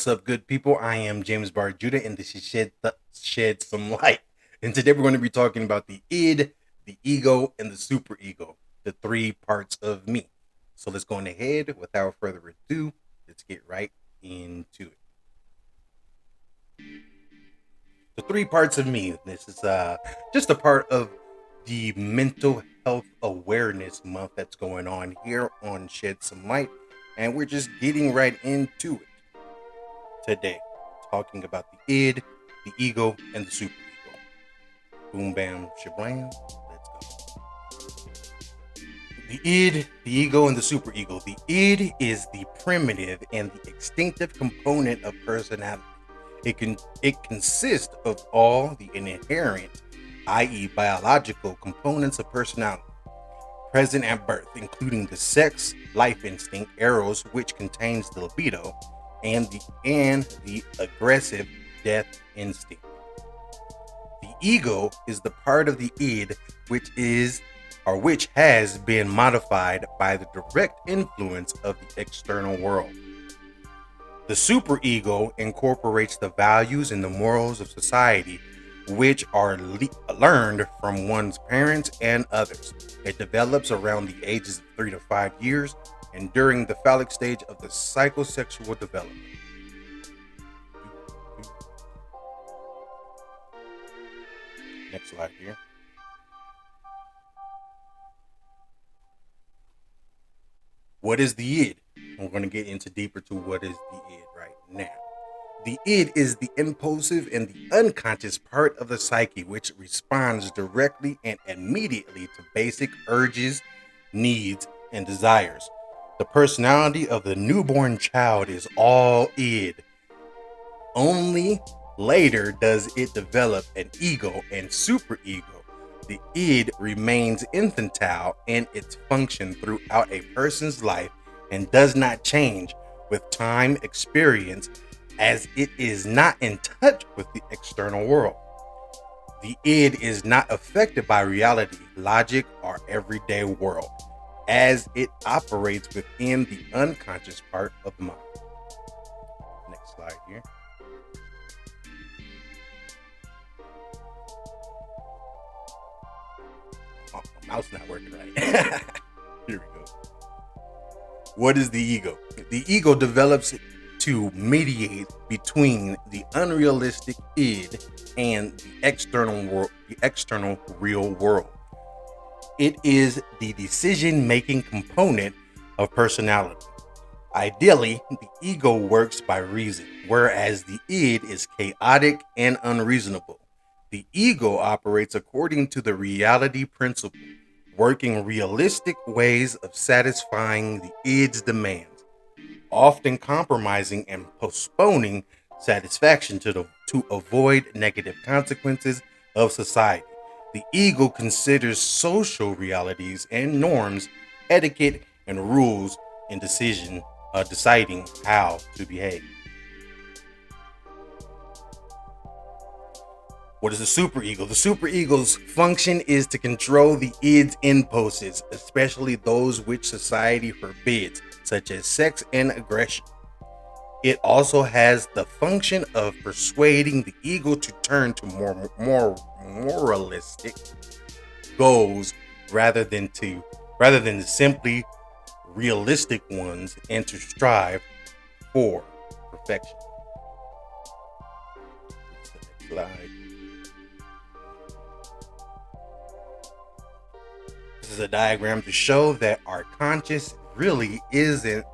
What's up, good people? I am James Bar Judah, and this is Shed Some Light. And today we're going to be talking about the id, the ego, and the superego, the three parts of me. So let's go on ahead. Without further ado, let's get right into it. The three parts of me. This is just a part of the mental health awareness month that's going on here on Shed Some Light, and we're just getting right into it today, talking about the id, the ego, and the superego. Boom, bam, shablam. Let's go. The id, the ego, and the superego. The id is the primitive and the instinctive component of personality. It consists of all the inherent, i.e., biological components of personality present at birth, including the sex life instinct, eros, which contains the libido, and the aggressive death instinct. The ego is the part of the id which has been modified by the direct influence of the external world. The superego incorporates the values and the morals of society, which are learned from one's parents and others. It develops around the ages of 3 to 5 years and during the phallic stage of the psychosexual development. Next slide here. What is the id? We're going to get into deeper to what is the id right now. The id is the impulsive and the unconscious part of the psyche which responds directly and immediately to basic urges, needs, and desires. The personality of the newborn child is all id. Only later does it develop an ego and superego. The id remains infantile in its function throughout a person's life and does not change with time, experience, as it is not in touch with the external world. The id is not affected by reality, logic, or everyday world, as it operates within the unconscious part of the mind. Next slide here. Oh, my mouse not working right. Here we go. What is the ego? The ego develops to mediate between the unrealistic id and the external real world. It is the decision-making component of personality. Ideally, the ego works by reason, whereas the id is chaotic and unreasonable. The ego operates according to the reality principle, working realistic ways of satisfying the id's demands, often compromising and postponing satisfaction to avoid negative consequences of society. The ego considers social realities and norms, etiquette, and rules in deciding how to behave. What is the superego? The superego's function is to control the id's impulses, especially those which society forbids, such as sex and aggression. It also has the function of persuading the ego to turn to more moralistic goals rather than simply realistic ones, and to strive for perfection. Next slide. This is a diagram to show that our conscious really isn't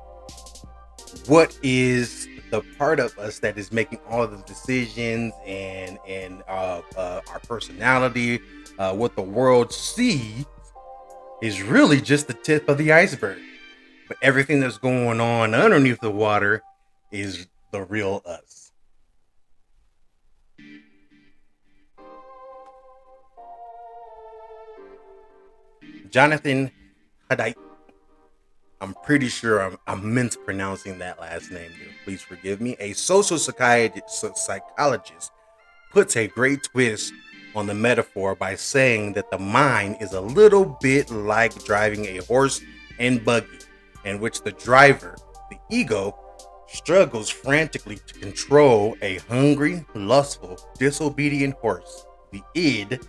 what is the part of us that is making all the decisions and our personality. What the world sees is really just the tip of the iceberg, but everything that's going on underneath the water is the real us. Jonathan Hadite. I'm pretty sure I'm mispronouncing that last name. Please forgive me. A social psychologist puts a great twist on the metaphor by saying that the mind is a little bit like driving a horse and buggy, in which the driver, the ego, struggles frantically to control a hungry, lustful, disobedient horse, the id,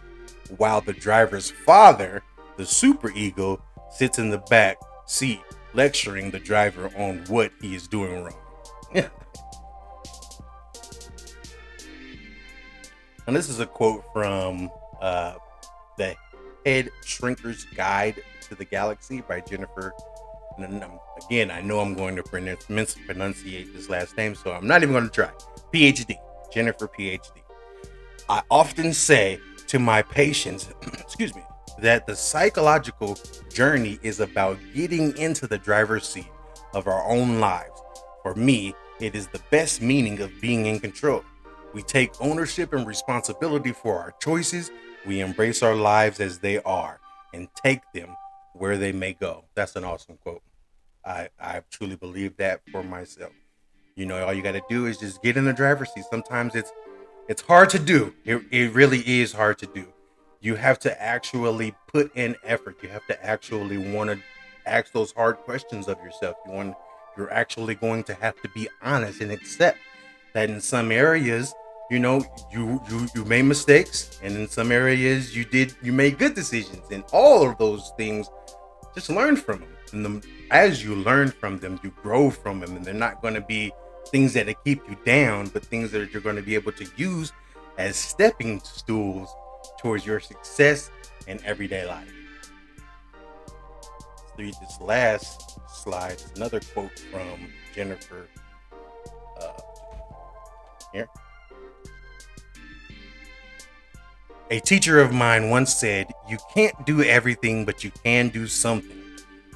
while the driver's father, the superego, sits in the back seat lecturing the driver on what he is doing wrong. And this is a quote from the Head Shrinker's Guide to the Galaxy by Jennifer. And again, I know I'm going to mispronunciate this last name, so I'm not even going to try. PhD, Jennifer PhD. I often say to my patients, excuse me, that the psychological journey is about getting into the driver's seat of our own lives. For me, it is the best meaning of being in control. We take ownership and responsibility for our choices. We embrace our lives as they are and take them where they may go. That's an awesome quote. I truly believe that for myself. You know, all you got to do is just get in the driver's seat. Sometimes it's hard to do. It really is hard to do. You have to actually put in effort. You have to actually want to ask those hard questions of yourself. You're actually going to have to be honest and accept that in some areas, you know, you made mistakes, and in some areas you made good decisions, and all of those things, just learn from them. And as you learn from them, you grow from them, and they're not going to be things that keep you down, but things that you're going to be able to use as stepping stools towards your success in everyday life. Let's read this last slide. It's another quote from Jennifer. Here. A teacher of mine once said, "You can't do everything, but you can do something.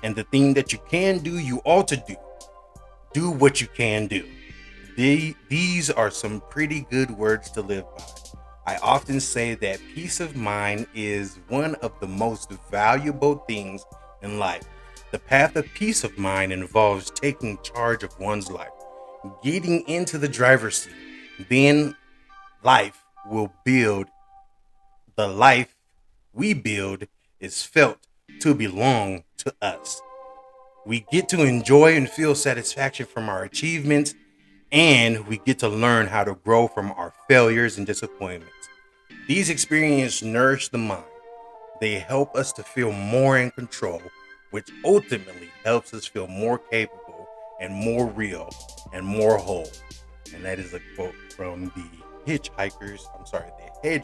And the thing that you can do, you ought to do. Do what you can do." These are some pretty good words to live by. I often say that peace of mind is one of the most valuable things in life. The path of peace of mind involves taking charge of one's life, getting into the driver's seat. Then life will build. The life we build is felt to belong to us. We get to enjoy and feel satisfaction from our achievements, and we get to learn how to grow from our failures and disappointments. These experiences nourish the mind. They help us to feel more in control, which ultimately helps us feel more capable and more real and more whole. And that is a quote from the Head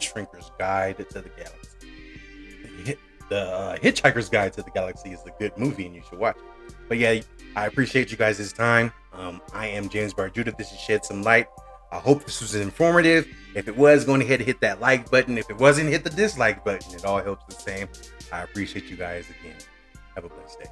Shrinker's Guide to the Galaxy. The Hitchhiker's Guide to the Galaxy is a good movie, and you should watch it. But yeah, I appreciate you guys' time. I am James Barjuda. This is Shed Some Light. I hope this was informative. If it was, go ahead and hit that like button. If it wasn't, hit the dislike button. It all helps the same. I appreciate you guys again. Have a blessed day.